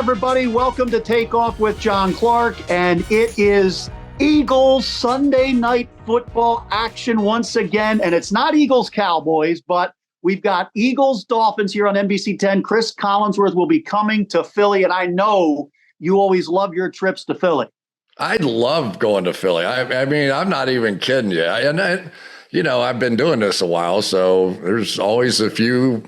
everybody. Welcome to Takeoff with John Clark. And it is Eagles Sunday night football action once again. And it's not Eagles Cowboys, but we've got Eagles Dolphins here on NBC 10. Cris Collinsworth will be coming to Philly. And I know you always love your trips to Philly. I love going to Philly. I mean, I'm not even kidding you. I've been doing this a while, so there's always a few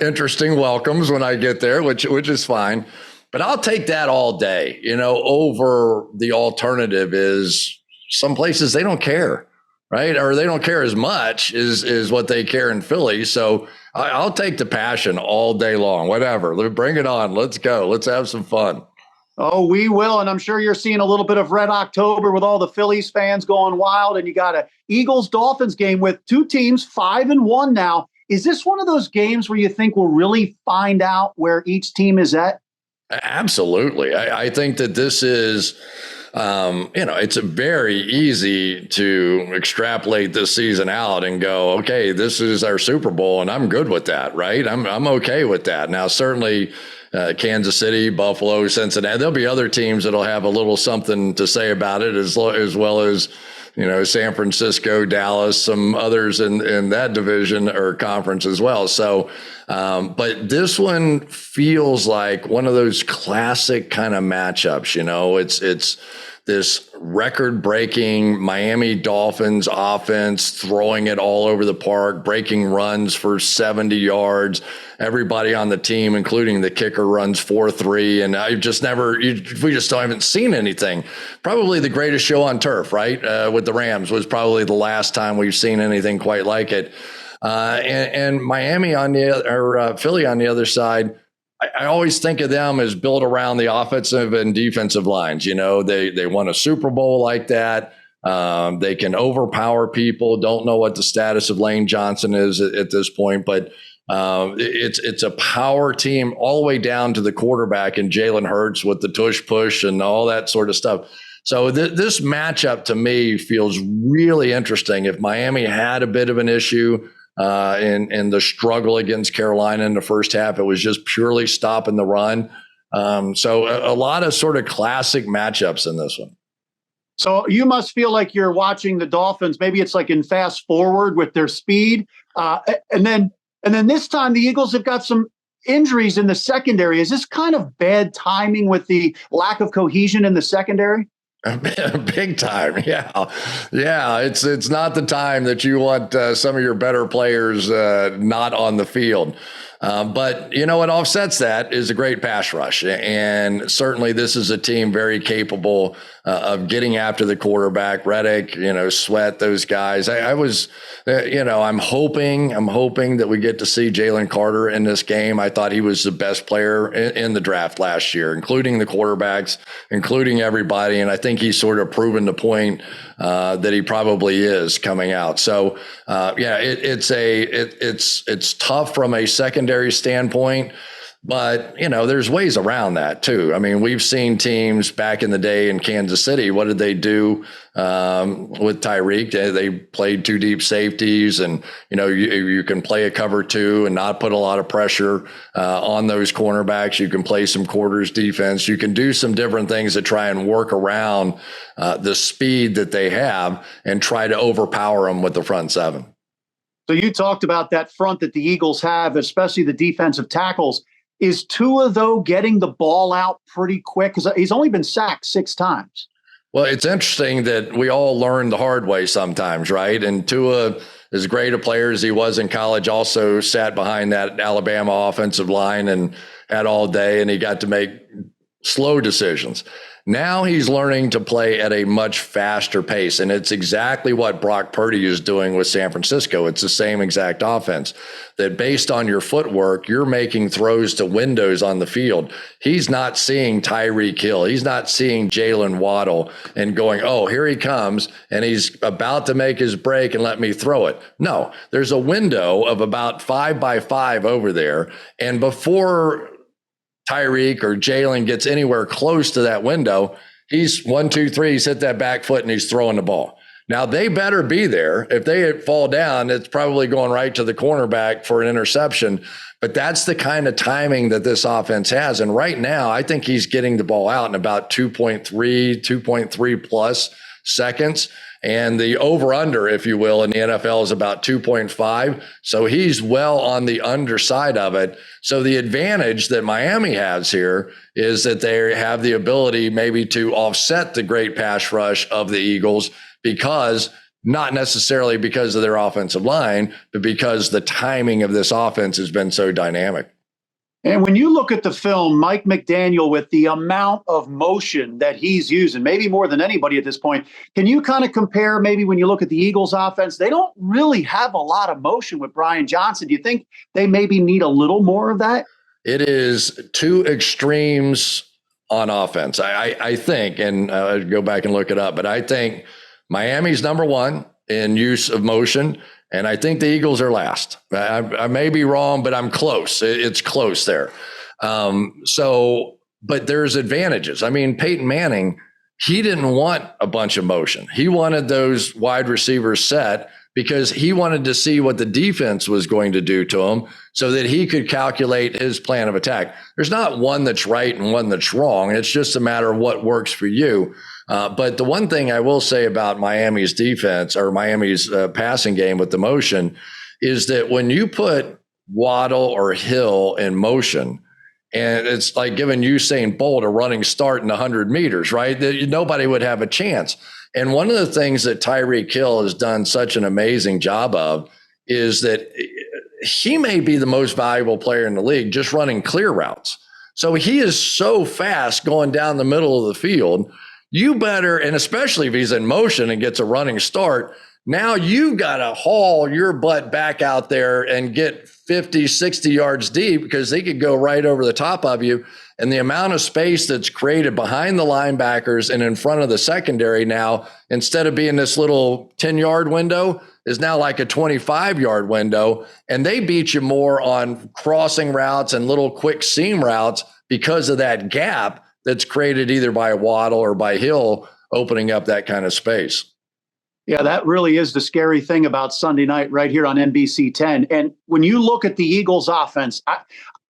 interesting welcomes when I get there, which is fine. But I'll take that all day, over the alternative is some places they don't care, right? Or they don't care as much is what they care in Philly. So I'll take the passion all day long, whatever. Bring it on. Let's go. Let's have some fun. Oh, we will. And I'm sure you're seeing a little bit of Red October with all the Phillies fans going wild. And you got a Eagles-Dolphins game with two teams, 5-1 now. Is this one of those games where you think we'll really find out where each team is at? Absolutely. I think that this is, it's very easy to extrapolate this season out and go, okay, this is our Super Bowl, and I'm good with that, right? I'm okay with that. Now, certainly, Kansas City, Buffalo, Cincinnati. There'll be other teams that'll have a little something to say about it, as well as, San Francisco, Dallas, some others in that division or conference as well. So, but this one feels like one of those classic kind of matchups. It's this record-breaking Miami Dolphins offense throwing it all over the park, breaking runs for 70 yards. Everybody on the team, including the kicker, runs 4.3. And we just haven't seen anything. Probably the greatest show on turf, right? With the Rams was probably the last time we've seen anything quite like it. And Miami Philly on the other side, I always think of them as built around the offensive and defensive lines. They won a Super Bowl like that. They can overpower people. Don't know what the status of Lane Johnson is at this point, but it's a power team all the way down to the quarterback and Jalen Hurts with the tush push and all that sort of stuff. So this matchup to me feels really interesting. If Miami had a bit of an issue in the struggle against Carolina in the first half, it was just purely stopping the run. So a lot of sort of classic matchups in this one. So you must feel like you're watching the Dolphins. Maybe it's like in fast forward with their speed. And then this time the Eagles have got some injuries in the secondary. Is this kind of bad timing with the lack of cohesion in the secondary? Big time. Yeah. It's not the time that you want some of your better players not on the field. But what offsets that is a great pass rush. And certainly this is a team very capable of getting after the quarterback. Reddick, Sweat, those guys. I'm hoping that we get to see Jalen Carter in this game. I thought he was the best player in the draft last year, including the quarterbacks, including everybody. And I think he's sort of proven the point that he probably is coming out. So, it's tough from a secondary standpoint, but there's ways around that too. I mean, we've seen teams back in the day in Kansas City. What did they do with Tyreek? They played two deep safeties, and you can play a cover two and not put a lot of pressure on those cornerbacks. You can play some quarters defense. You can do some different things to try and work around the speed that they have and try to overpower them with the front seven. So you talked about that front that the Eagles have, especially the defensive tackles. Is Tua, though, getting the ball out pretty quick? Because he's only been sacked 6 times. Well, it's interesting that we all learn the hard way sometimes, right? And Tua, as great a player as he was in college, also sat behind that Alabama offensive line and had all day, and he got to make slow decisions. Now he's learning to play at a much faster pace, and it's exactly what Brock Purdy is doing with San Francisco. It's the same exact offense that based on your footwork, you're making throws to windows on the field. He's not seeing Tyreek Hill. He's not seeing Jalen Waddle and going, oh, here he comes, and he's about to make his break and let me throw it. No, there's a window of about 5 by 5 over there, and before Tyreek or Jalen gets anywhere close to that window, he's 1, 2, 3, he's hit that back foot and he's throwing the ball. Now they better be there. If they fall down, it's probably going right to the cornerback for an interception. But that's the kind of timing that this offense has. And right now, I think he's getting the ball out in about 2.3 plus seconds. And the over-under, if you will, in the NFL is about 2.5. So he's well on the underside of it. So the advantage that Miami has here is that they have the ability maybe to offset the great pass rush of the Eagles, because not necessarily because of their offensive line, but because the timing of this offense has been so dynamic. And when you look at the film, Mike McDaniel, with the amount of motion that he's using, maybe more than anybody at this point, can you kind of compare maybe when you look at the Eagles offense? They don't really have a lot of motion with Brian Johnson. Do you think they maybe need a little more of that? It is two extremes on offense, I think, and I'd go back and look it up, but I think Miami's number one in use of motion, and I think the Eagles are last. I may be wrong, but I'm close. It's close there. But there's advantages. I mean, Peyton Manning, he didn't want a bunch of motion. He wanted those wide receivers set because he wanted to see what the defense was going to do to him so that he could calculate his plan of attack. There's not one that's right and one that's wrong. It's just a matter of what works for you. But the one thing I will say about Miami's defense, or Miami's passing game with the motion, is that when you put Waddle or Hill in motion, and it's like giving Usain Bolt a running start in 100 meters, right? Nobody would have a chance. And one of the things that Tyreek Hill has done such an amazing job of is that he may be the most valuable player in the league just running clear routes. So he is so fast going down the middle of the field. You better, and especially if he's in motion and gets a running start, now you've got to haul your butt back out there and get 50, 60 yards deep, because they could go right over the top of you. And the amount of space that's created behind the linebackers and in front of the secondary now, instead of being this little 10-yard window, is now like a 25-yard window. And they beat you more on crossing routes and little quick seam routes because of that gap that's created either by Waddle or by Hill opening up that kind of space. Yeah, that really is the scary thing about Sunday night right here on NBC 10. And when you look at the Eagles offense,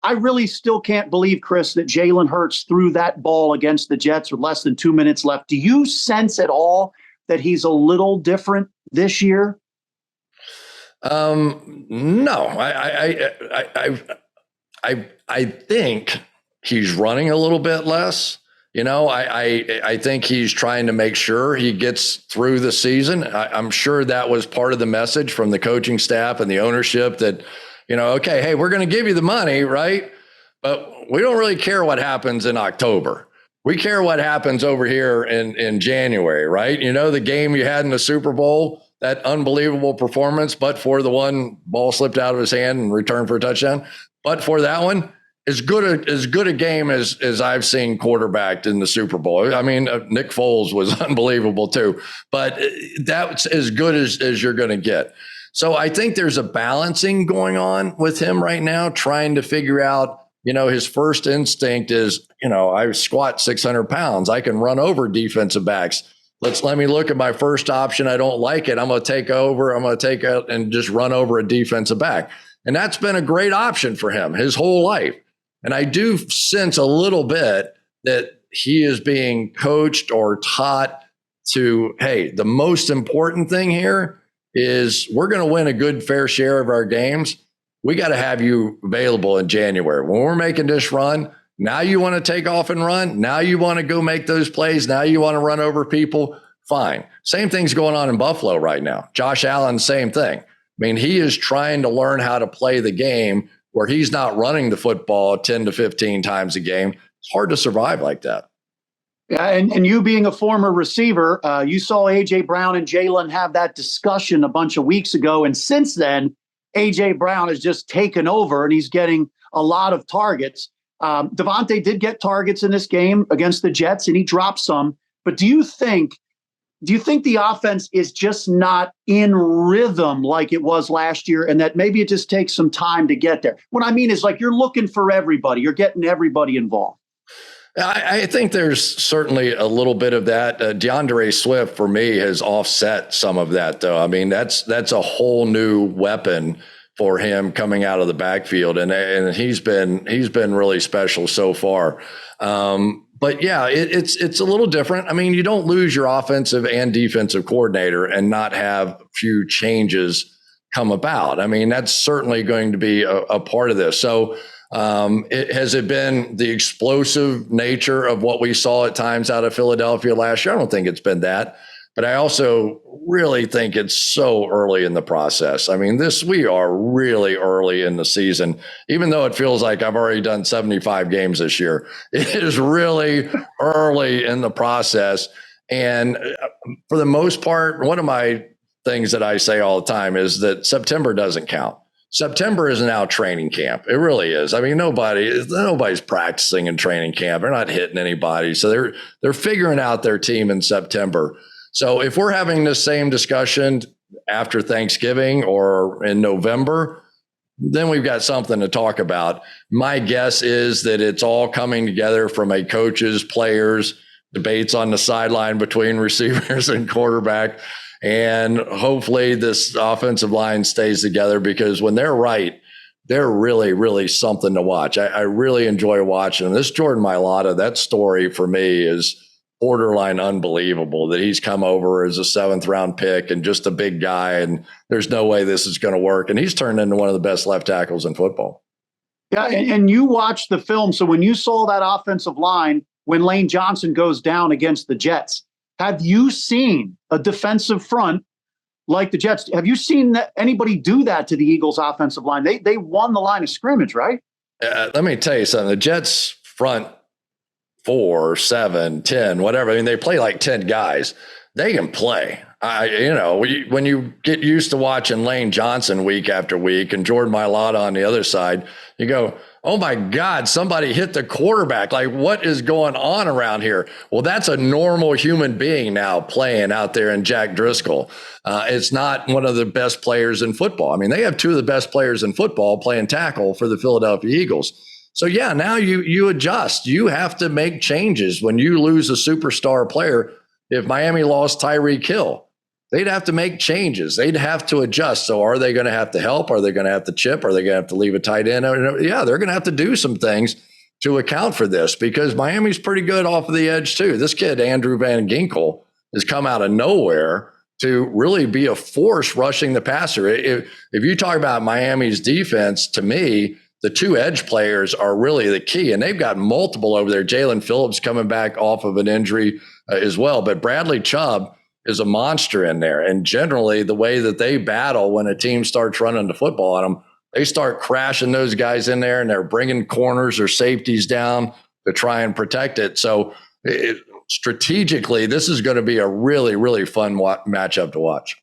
I really still can't believe, Chris, that Jalen Hurts threw that ball against the Jets with less than 2 minutes left. Do you sense at all that he's a little different this year? No, I think he's running a little bit less. You know, I think he's trying to make sure he gets through the season. I'm sure that was part of the message from the coaching staff and the ownership that, you know, okay, hey, we're going to give you the money, right? But we don't really care what happens in October. We care what happens over here in January, right? You know, the game you had in the Super Bowl, that unbelievable performance, but for the one ball slipped out of his hand and returned for a touchdown. But for that one, as good a game as I've seen quarterbacked in the Super Bowl. I mean, Nick Foles was unbelievable too, but that's as good as you're going to get. So I think there's a balancing going on with him right now, trying to figure out, you know, his first instinct is, you know, I squat 600 pounds. I can run over defensive backs. Let me look at my first option. I don't like it. I'm going to take over. I'm going to take out and just run over a defensive back. And that's been a great option for him his whole life. And I do sense a little bit that he is being coached or taught to, hey, the most important thing here is we're going to win a good fair share of our games. We got to have you available in January. When we're making this run, now you want to take off and run. Now you want to go make those plays. Now you want to run over people. Fine. Same thing's going on in Buffalo right now. Josh Allen, same thing. I mean, he is trying to learn how to play the game where he's not running the football 10 to 15 times a game. It's hard to survive like that. Yeah, and you being a former receiver, you saw A.J. Brown and Jalen have that discussion a bunch of weeks ago. And since then, A.J. Brown has just taken over and he's getting a lot of targets. Devontae did get targets in this game against the Jets and he dropped some. But do you think the offense is just not in rhythm like it was last year, and that maybe it just takes some time to get there? What I mean is, like, you're looking for everybody. You're getting everybody involved. I think there's certainly a little bit of that. DeAndre Swift, for me, has offset some of that, though. I mean, that's a whole new weapon for him coming out of the backfield, and he's been really special so far. But yeah, it's a little different. I mean, you don't lose your offensive and defensive coordinator and not have a few changes come about. I mean, that's certainly going to be a part of this. So has it been the explosive nature of what we saw at times out of Philadelphia last year? I don't think it's been that. But I also really think it's so early in the process. I mean, we are really early in the season, even though it feels like I've already done 75 games this year. It is really early in the process. And for the most part, one of my things that I say all the time is that September doesn't count. September is now training camp. It really is. I mean, nobody's practicing in training camp. They're not hitting anybody. So they're figuring out their team in September. So if we're having the same discussion after Thanksgiving or in November, then we've got something to talk about. My guess is that it's all coming together from a coaches, players, debates on the sideline between receivers and quarterback. And hopefully this offensive line stays together, because when they're right, they're really, really something to watch. I really enjoy watching them. This Jordan Mailata, that story for me is borderline unbelievable, that he's come over as a 7th round pick and just a big guy, and there's no way this is going to work. And he's turned into one of the best left tackles in football. Yeah, and you watched the film. So when you saw that offensive line, when Lane Johnson goes down against the Jets, have you seen a defensive front like the Jets? Have you seen anybody do that to the Eagles' offensive line? They won the line of scrimmage, right? Let me tell you something. The Jets front 4, 7, 10, whatever. I mean, they play like 10 guys. They can play. When you get used to watching Lane Johnson week after week and Jordan Mailata on the other side, you go, oh my God, somebody hit the quarterback. Like, what is going on around here? Well, that's a normal human being now playing out there in Jack Driscoll. It's not one of the best players in football. I mean, they have 2 of the best players in football playing tackle for the Philadelphia Eagles. So yeah, now you adjust. You have to make changes when you lose a superstar player. If Miami lost Tyreek Hill, they'd have to make changes. They'd have to adjust. So are they going to have to help? Are they going to have to chip? Are they going to have to leave a tight end? Yeah, they're going to have to do some things to account for this, because Miami's pretty good off of the edge too. This kid, Andrew Van Ginkel, has come out of nowhere to really be a force rushing the passer. If you talk about Miami's defense, to me, the 2 edge players are really the key, and they've got multiple over there. Jalen Phillips coming back off of an injury as well, but Bradley Chubb is a monster in there. And generally, the way that they battle when a team starts running the football on them, they start crashing those guys in there, and they're bringing corners or safeties down to try and protect it. So strategically, this is going to be a really, really fun matchup to watch.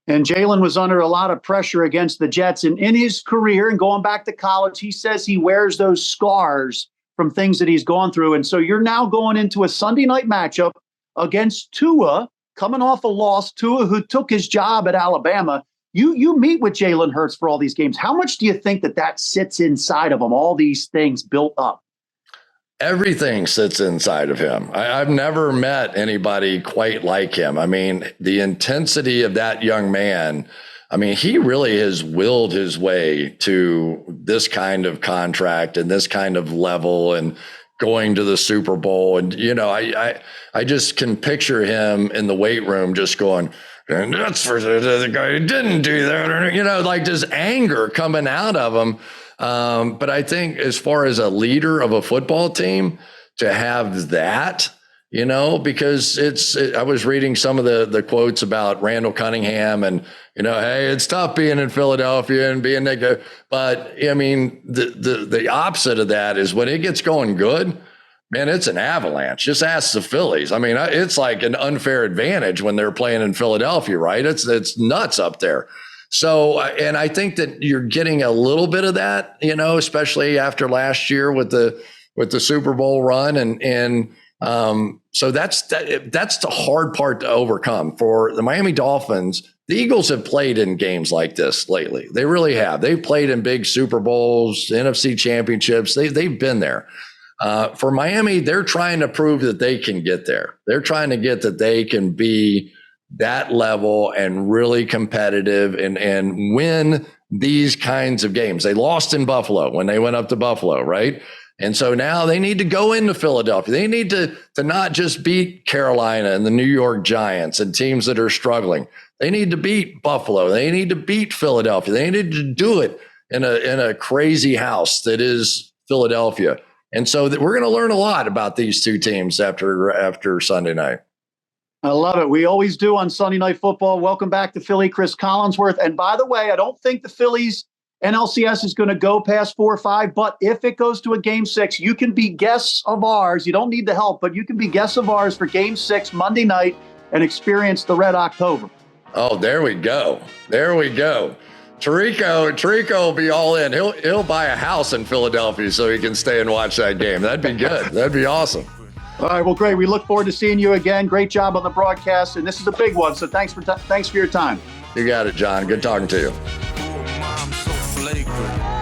And Jalen was under a lot of pressure against the Jets. And in his career and going back to college, he says he wears those scars from things that he's gone through. And so you're now going into a Sunday night matchup against Tua, coming off a loss, Tua, who took his job at Alabama. You meet with Jalen Hurts for all these games. How much do you think that sits inside of him, all these things built up? Everything sits inside of him. I've never met anybody quite like him. I mean, the intensity of that young man, I mean, he really has willed his way to this kind of contract and this kind of level and going to the Super Bowl. And, I just can picture him in the weight room just going, and that's for the guy who didn't do that, like this anger coming out of him. But I think as far as a leader of a football team, to have that, because I was reading some of the quotes about Randall Cunningham and, hey, it's tough being in Philadelphia and being negative. But I mean, the opposite of that is when it gets going good, man, it's an avalanche. Just ask the Phillies. I mean, it's like an unfair advantage when they're playing in Philadelphia, right? It's nuts up there. So, and I think that you're getting a little bit of that, especially after last year with the Super Bowl run. And so that's the hard part to overcome for the Miami Dolphins. The Eagles have played in games like this lately. They really have. They've played in big Super Bowls, NFC championships. They've been there. For Miami, they're trying to prove that they can get there. They're trying to get that they can be that level and really competitive and win these kinds of games. They lost in Buffalo when they went up to Buffalo, right? And so now they need to go into Philadelphia. They need to not just beat Carolina and the New York Giants and teams that are struggling. They need to beat Buffalo. They need to beat Philadelphia. They need to do it in a crazy house that is Philadelphia. And so we're going to learn a lot about these two teams after Sunday night. I love it. We always do on Sunday Night Football. Welcome back to Philly, Cris Collinsworth. And by the way, I don't think the Phillies NLCS is going to go past 4 or 5, but if it goes to a Game 6, you can be guests of ours. You don't need the help, but you can be guests of ours for Game 6 Monday night and experience the Red October. Oh, there we go. There we go. Tirico will be all in. He'll buy a house in Philadelphia so he can stay and watch that game. That'd be good. That'd be awesome. All right, well, great. We look forward to seeing you again. Great job on the broadcast, and this is a big one, so thanks for your time. You got it, John. Good talking to you. I'm so flagrant.